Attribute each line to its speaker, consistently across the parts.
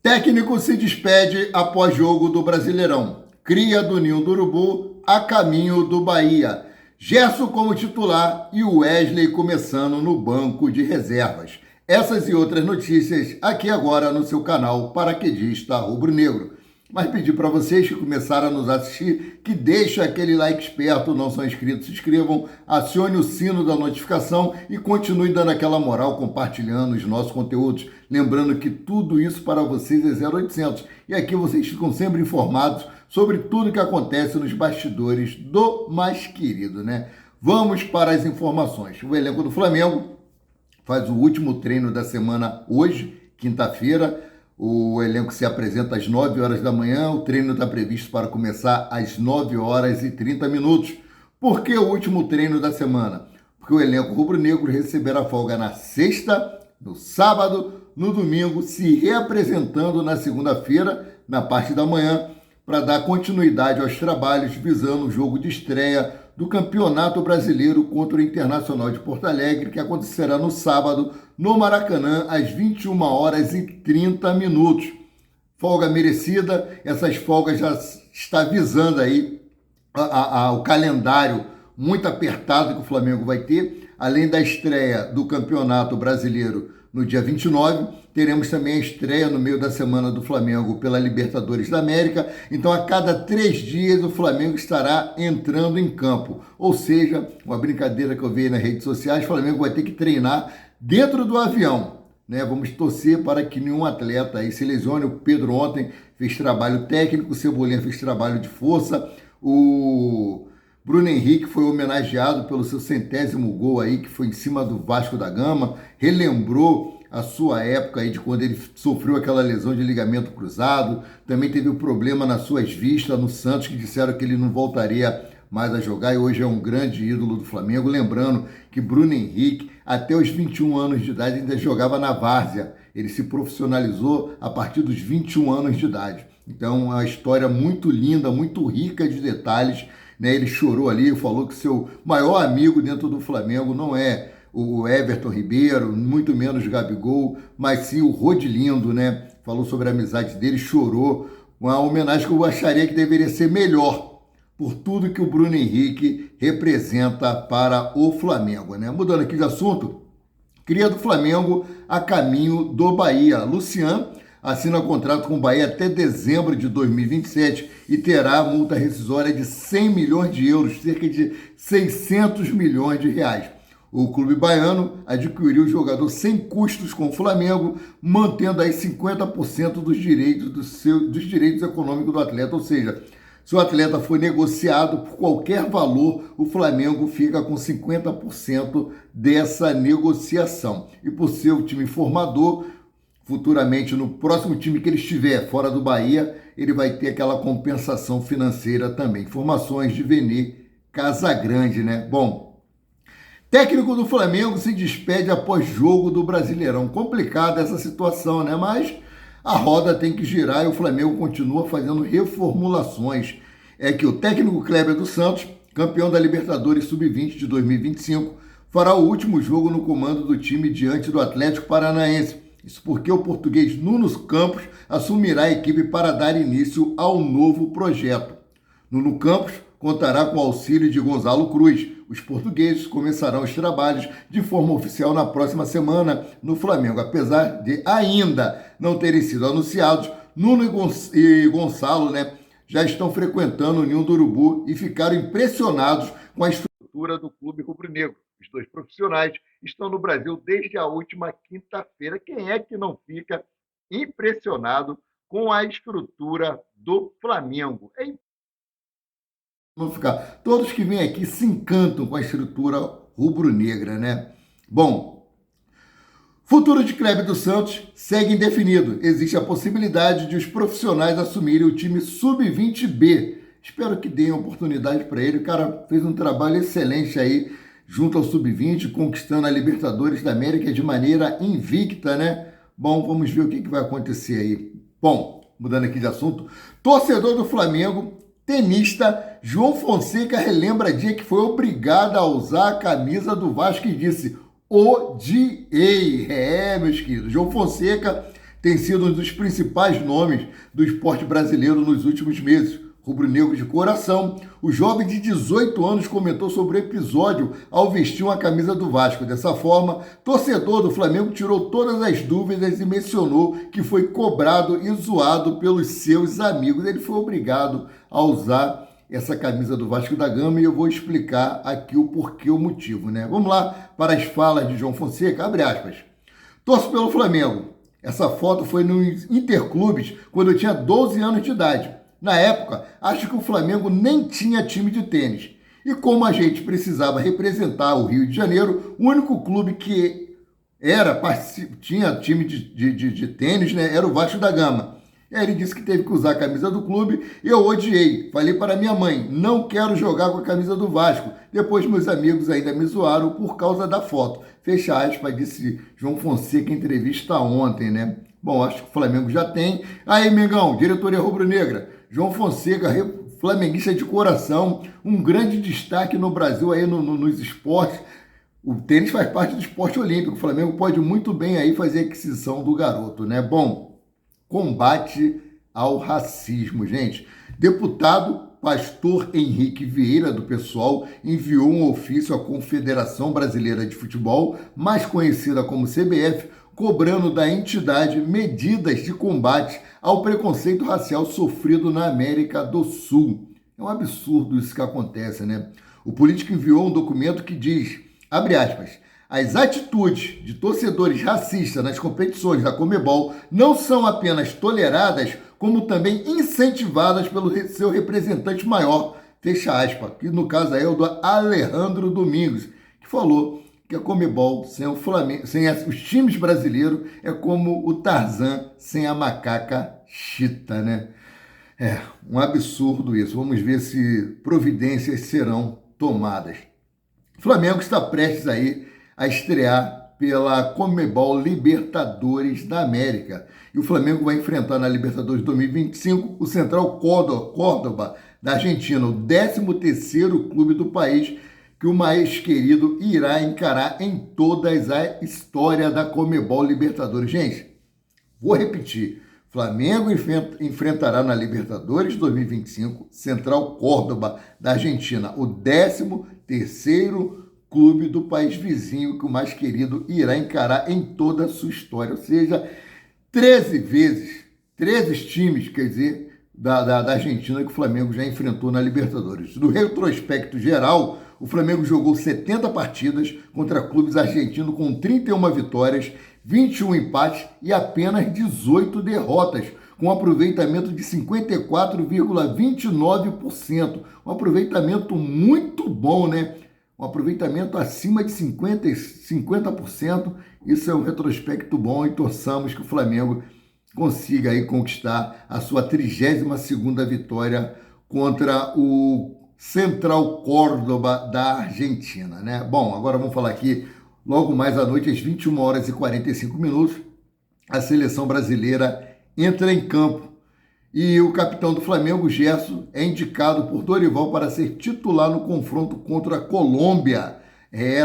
Speaker 1: Técnico se despede após jogo do Brasileirão. Cria do Ninho do Urubu a caminho do Bahia. Gerson como titular e o Wesley começando no banco de reservas. Essas e outras notícias aqui agora no seu canal Paraquedista Rubro-Negro. Mas pedir para vocês que começaram a nos assistir que deixem aquele like esperto, não são inscritos, se inscrevam, acione o sino da notificação e continue dando aquela moral compartilhando os nossos conteúdos. Lembrando que tudo isso para vocês é 0800 e aqui vocês ficam sempre informados sobre tudo que acontece nos bastidores do mais querido, né? Vamos para as informações. O elenco do Flamengo faz o último treino da semana hoje, quinta-feira. O elenco se apresenta às 9 horas da manhã, o treino está previsto para começar às 9 horas e 30 minutos. Por que o último treino da semana? Porque o elenco rubro-negro receberá folga na sexta, no sábado, no domingo, se reapresentando na segunda-feira, na parte da manhã, para dar continuidade aos trabalhos visando o jogo de estreia do Campeonato Brasileiro contra o Internacional de Porto Alegre, que acontecerá no sábado, no Maracanã, às 21 horas e 30 minutos. Folga merecida, essas folgas já está visando aí o calendário muito apertado que o Flamengo vai ter, além da estreia do Campeonato Brasileiro no dia 29, teremos também a estreia no meio da semana do Flamengo pela Libertadores da América. Então, a cada 3 dias, o Flamengo estará entrando em campo. Ou seja, uma brincadeira que eu vi nas redes sociais, o Flamengo vai ter que treinar dentro do avião, né? Vamos torcer para que nenhum atleta aí se lesione. O Pedro ontem fez trabalho técnico, o Cebolinha fez trabalho de força, o Bruno Henrique foi homenageado pelo seu 100º gol aí, que foi em cima do Vasco da Gama, relembrou a sua época aí de quando ele sofreu aquela lesão de ligamento cruzado, também teve um problema nas suas vistas no Santos, que disseram que ele não voltaria mais a jogar e hoje é um grande ídolo do Flamengo. Lembrando que Bruno Henrique, até os 21 anos de idade, ainda jogava na várzea, ele se profissionalizou a partir dos 21 anos de idade. Então, é uma história muito linda, muito rica de detalhes, né? Ele chorou ali, falou que seu maior amigo dentro do Flamengo não é o Everton Ribeiro, muito menos Gabigol, mas sim o Rodilindo, né? Falou sobre a amizade dele, chorou. Uma homenagem que eu acharia que deveria ser melhor por tudo que o Bruno Henrique representa para o Flamengo, né? Mudando aqui de assunto, cria do Flamengo a caminho do Bahia. Lucian assina contrato com o Bahia até dezembro de 2027 e terá multa rescisória de 100 milhões de euros, cerca de 600 milhões de reais. O clube baiano adquiriu o jogador sem custos com o Flamengo, mantendo aí 50% dos direitos econômicos do atleta, ou seja, se o atleta for negociado por qualquer valor, o Flamengo fica com 50% dessa negociação. E por ser o time formador, futuramente no próximo time que ele estiver fora do Bahia, ele vai ter aquela compensação financeira também. Informações de Vene Casagrande, né? Bom, técnico do Flamengo se despede após jogo do Brasileirão. Complicada essa situação, né? Mas a roda tem que girar e o Flamengo continua fazendo reformulações. É que o técnico Kleber dos Santos, campeão da Libertadores Sub-20 de 2025, fará o último jogo no comando do time diante do Atlético Paranaense. Isso porque o português Nuno Campos assumirá a equipe para dar início ao novo projeto. Nuno Campos contará com o auxílio de Gonzalo Cruz. Os portugueses começarão os trabalhos de forma oficial na próxima semana no Flamengo. Apesar de ainda não terem sido anunciados, Nuno e Gonçalo, né, já estão frequentando o Ninho do Urubu e ficaram impressionados com a estrutura do clube rubro-negro. Os dois profissionais estão no Brasil desde a última quinta-feira. Quem é que não fica impressionado com a estrutura do Flamengo? Vão ficar. Todos que vêm aqui se encantam com a estrutura rubro-negra, né? Bom, futuro de Kleber dos Santos segue indefinido. Existe a possibilidade de os profissionais assumirem o time Sub-20B. Espero que deem oportunidade para ele. O cara fez um trabalho excelente aí junto ao Sub-20, conquistando a Libertadores da América de maneira invicta, né? Bom, vamos ver o que vai acontecer aí. Bom, mudando aqui de assunto, torcedor do Flamengo, tenista João Fonseca relembra dia que foi obrigado a usar a camisa do Vasco e disse: odiei. Meus queridos, João Fonseca tem sido um dos principais nomes do esporte brasileiro nos últimos meses. Rubro-negro de coração, o jovem de 18 anos comentou sobre o episódio ao vestir uma camisa do Vasco. Dessa forma, torcedor do Flamengo tirou todas as dúvidas e mencionou que foi cobrado e zoado pelos seus amigos. Ele foi obrigado a usar essa camisa do Vasco da Gama e eu vou explicar aqui o porquê, o motivo, né? Vamos lá para as falas de João Fonseca, abre aspas. Torço pelo Flamengo. Essa foto foi no Interclubes quando eu tinha 12 anos de idade. Na época, acho que o Flamengo nem tinha time de tênis. E como a gente precisava representar o Rio de Janeiro, o único clube que tinha time de tênis, né, era o Vasco da Gama. E aí ele disse que teve que usar a camisa do clube. Eu odiei. Falei para minha mãe, não quero jogar com a camisa do Vasco. Depois meus amigos ainda me zoaram por causa da foto. Fecha aspas, disse João Fonseca em entrevista ontem, né? Bom, acho que o Flamengo já tem. Aí, Mengão, diretoria rubro-negra. João Fonseca, flamenguista de coração, um grande destaque no Brasil aí nos esportes. O tênis faz parte do esporte olímpico. O Flamengo pode muito bem aí fazer a aquisição do garoto, né? Bom, combate ao racismo, gente. Deputado Pastor Henrique Vieira, do PSOL, enviou um ofício à Confederação Brasileira de Futebol, mais conhecida como CBF, cobrando da entidade medidas de combate ao preconceito racial sofrido na América do Sul. É um absurdo isso que acontece, né? O político enviou um documento que diz, abre aspas, as atitudes de torcedores racistas nas competições da Conmebol não são apenas toleradas, como também incentivadas pelo seu representante maior, fecha aspas, que no caso é o do Alejandro Domingos, que falou que a Conmebol sem o Flamengo, sem os times brasileiros é como o Tarzan sem a macaca Chita, né? É um absurdo isso. Vamos ver se providências serão tomadas. O Flamengo está prestes aí a estrear pela Conmebol Libertadores da América. E o Flamengo vai enfrentar na Libertadores 2025 o Central Córdoba da Argentina, o 13º clube do país, que o mais querido irá encarar em toda a história da Conmebol Libertadores. Gente, vou repetir. Flamengo enfrentará na Libertadores 2025 Central Córdoba da Argentina, o 13º clube do país vizinho que o mais querido irá encarar em toda a sua história. Ou seja, 13 times, quer dizer, da Argentina que o Flamengo já enfrentou na Libertadores. No retrospecto geral, o Flamengo jogou 70 partidas contra clubes argentinos com 31 vitórias, 21 empates e apenas 18 derrotas, com um aproveitamento de 54,29%. Um aproveitamento muito bom, né? Um aproveitamento acima de 50%. Isso é um retrospecto bom e torçamos que o Flamengo consiga aí conquistar a sua 32ª vitória contra o Central Córdoba da Argentina, né? Bom, agora vamos falar aqui, logo mais à noite, às 21h45, a seleção brasileira entra em campo e o capitão do Flamengo, Gerson, é indicado por Dorival para ser titular no confronto contra a Colômbia,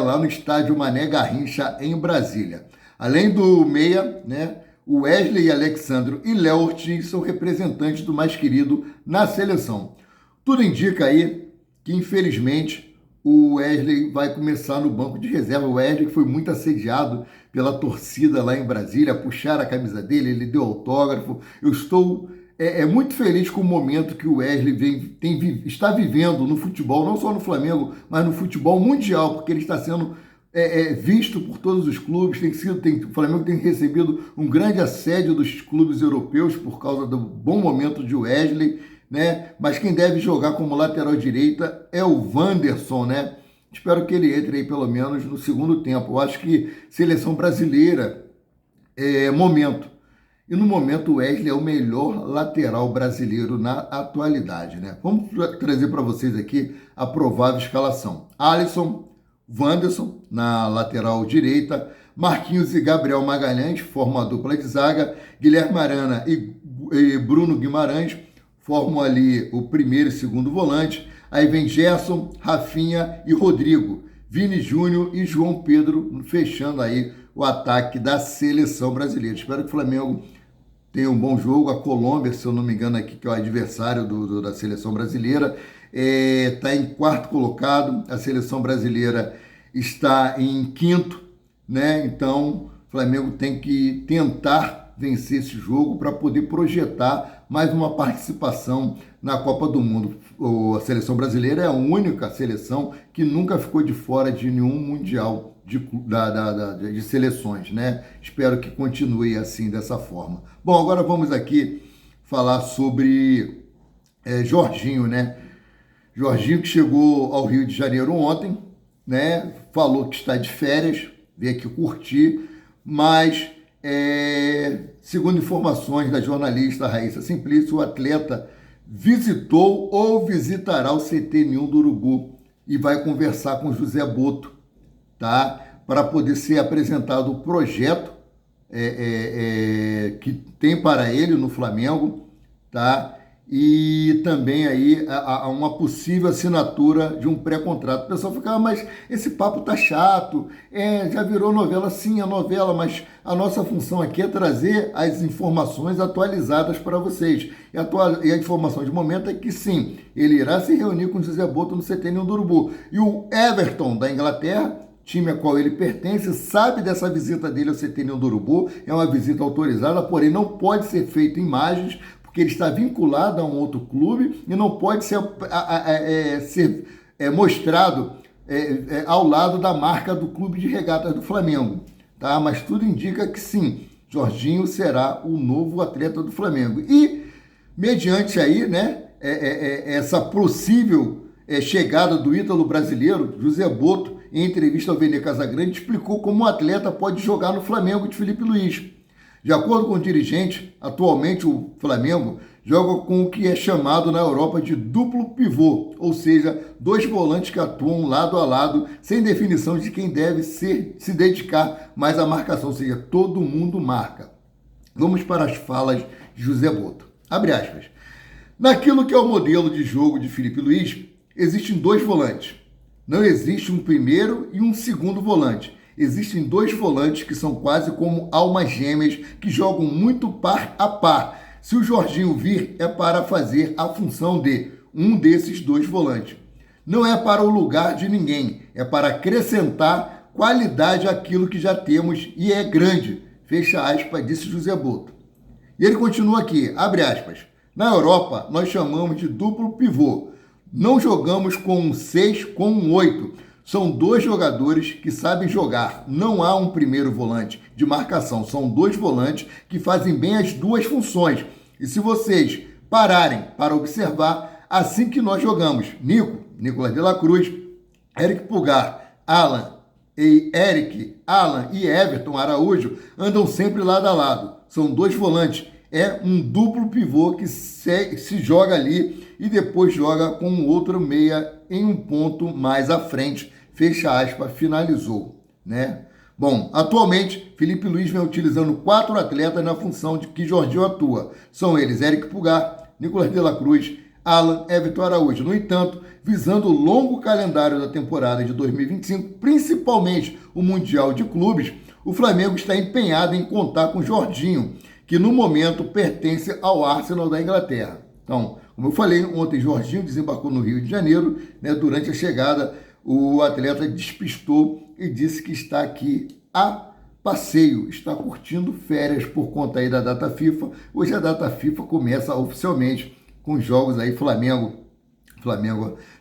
Speaker 1: lá no estádio Mané Garrincha, em Brasília. Além do meia, né, o Wesley Alexandro e Léo Ortiz são representantes do mais querido na seleção. Tudo indica aí que, infelizmente, o Wesley vai começar no banco de reserva. O Wesley que foi muito assediado pela torcida lá em Brasília, puxaram a camisa dele, ele deu autógrafo. Eu estou muito feliz com o momento que o Wesley está vivendo no futebol, não só no Flamengo, mas no futebol mundial, porque ele está sendo visto por todos os clubes. O Flamengo tem recebido um grande assédio dos clubes europeus por causa do bom momento de Wesley, né? Mas quem deve jogar como lateral direita é o Wanderson, né? Espero que ele entre aí pelo menos no segundo tempo. Eu acho que seleção brasileira é momento. E no momento o Wesley é o melhor lateral brasileiro na atualidade, né? Vamos trazer para vocês aqui a provável escalação. Alisson, Wanderson na lateral direita, Marquinhos e Gabriel Magalhães formam a dupla de zaga, Guilherme Arana e Bruno Guimarães formam ali o primeiro e segundo volante, aí vem Gerson, Rafinha e Rodrigo, Vini Júnior e João Pedro fechando aí o ataque da seleção brasileira. Espero que o Flamengo tem um bom jogo. A Colômbia, se eu não me engano aqui, que é o adversário da seleção brasileira, está em quarto colocado. A seleção brasileira está em quinto, né? Então, o Flamengo tem que tentar vencer esse jogo para poder projetar mais uma participação na Copa do Mundo. A seleção brasileira é a única seleção que nunca ficou de fora de nenhum mundial de seleções, né? Espero que continue assim, dessa forma. Bom, agora vamos aqui falar sobre Jorginho, né? Jorginho, que chegou ao Rio de Janeiro ontem, né? Falou que está de férias, veio aqui curtir, mas segundo informações da jornalista Raíssa Simplício, o atleta visitou ou visitará o CT1 do Urubu e vai conversar com José Boto, tá? Para poder ser apresentado o projeto que tem para ele no Flamengo, tá? E também aí uma possível assinatura de um pré-contrato. O pessoal fica, mas esse papo tá chato, já virou novela. Sim, é novela, mas a nossa função aqui é trazer as informações atualizadas para vocês. E a informação de momento é que sim, ele irá se reunir com o José Boto no CT1 do Urubu. E o Everton da Inglaterra, time a qual ele pertence, sabe dessa visita dele ao CT1 do Urubu. É uma visita autorizada, porém não pode ser feita imagens, porque ele está vinculado a um outro clube e não pode ser mostrado ao lado da marca do Clube de Regatas do Flamengo, tá? Mas tudo indica que sim, Jorginho será o novo atleta do Flamengo. E, mediante aí, né, essa possível chegada do ítalo brasileiro, José Boto, em entrevista ao Vene Casagrande, explicou como o atleta pode jogar no Flamengo de Felipe Luiz. De acordo com o dirigente, atualmente o Flamengo joga com o que é chamado na Europa de duplo pivô, ou seja, dois volantes que atuam lado a lado, sem definição de quem deve se dedicar mais à marcação, ou seja, todo mundo marca. Vamos para as falas de José Boto. Abre aspas. Naquilo que é o modelo de jogo de Felipe Luiz, existem dois volantes. Não existe um primeiro e um segundo volante. Existem dois volantes que são quase como almas gêmeas que jogam muito par a par. Se o Jorginho vir, é para fazer a função de um desses dois volantes. Não é para o lugar de ninguém, é para acrescentar qualidade àquilo que já temos e é grande. Fecha aspas, disse José Boto. E ele continua aqui, abre aspas. Na Europa, nós chamamos de duplo pivô. Não jogamos com um 6, com um 8. São dois jogadores que sabem jogar. Não há um primeiro volante de marcação. São dois volantes que fazem bem as duas funções. E se vocês pararem para observar, assim que nós jogamos, Nicolas de la Cruz, Eric Pulgar, Alan e Everton Araújo andam sempre lado a lado. São dois volantes. É um duplo pivô que se joga ali e depois joga com um outro meia em um ponto mais à frente. Fecha aspas, finalizou, né? Bom, atualmente, Felipe Luiz vem utilizando 4 atletas na função de que Jorginho atua. São eles Eric Pulgar, Nicolas de la Cruz, Alan, Everton Araújo. No entanto, visando o longo calendário da temporada de 2025, principalmente o Mundial de Clubes, o Flamengo está empenhado em contar com Jorginho, que no momento pertence ao Arsenal da Inglaterra. Então, como eu falei, ontem Jorginho desembarcou no Rio de Janeiro, né? Durante a chegada, o atleta despistou e disse que está aqui a passeio, está curtindo férias por conta aí da data FIFA. Hoje a data FIFA começa oficialmente com jogos aí Flamengo,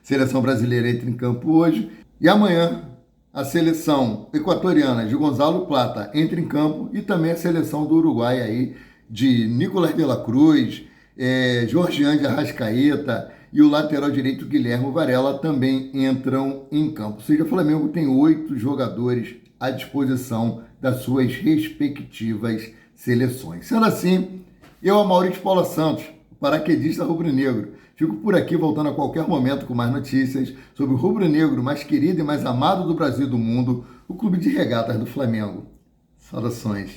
Speaker 1: seleção brasileira entra em campo hoje. E amanhã a seleção equatoriana de Gonzalo Plata entra em campo e também a seleção do Uruguai aí de Nicolas de la Cruz, Georgian de Arrascaeta e o lateral direito Guilherme Varela também entram em campo. Ou seja, o Flamengo tem 8 jogadores à disposição das suas respectivas seleções. Sendo assim, eu, Amaury de Paula Santos, paraquedista rubro-negro, fico por aqui voltando a qualquer momento com mais notícias sobre o rubro-negro mais querido e mais amado do Brasil e do mundo, o Clube de Regatas do Flamengo. Saudações.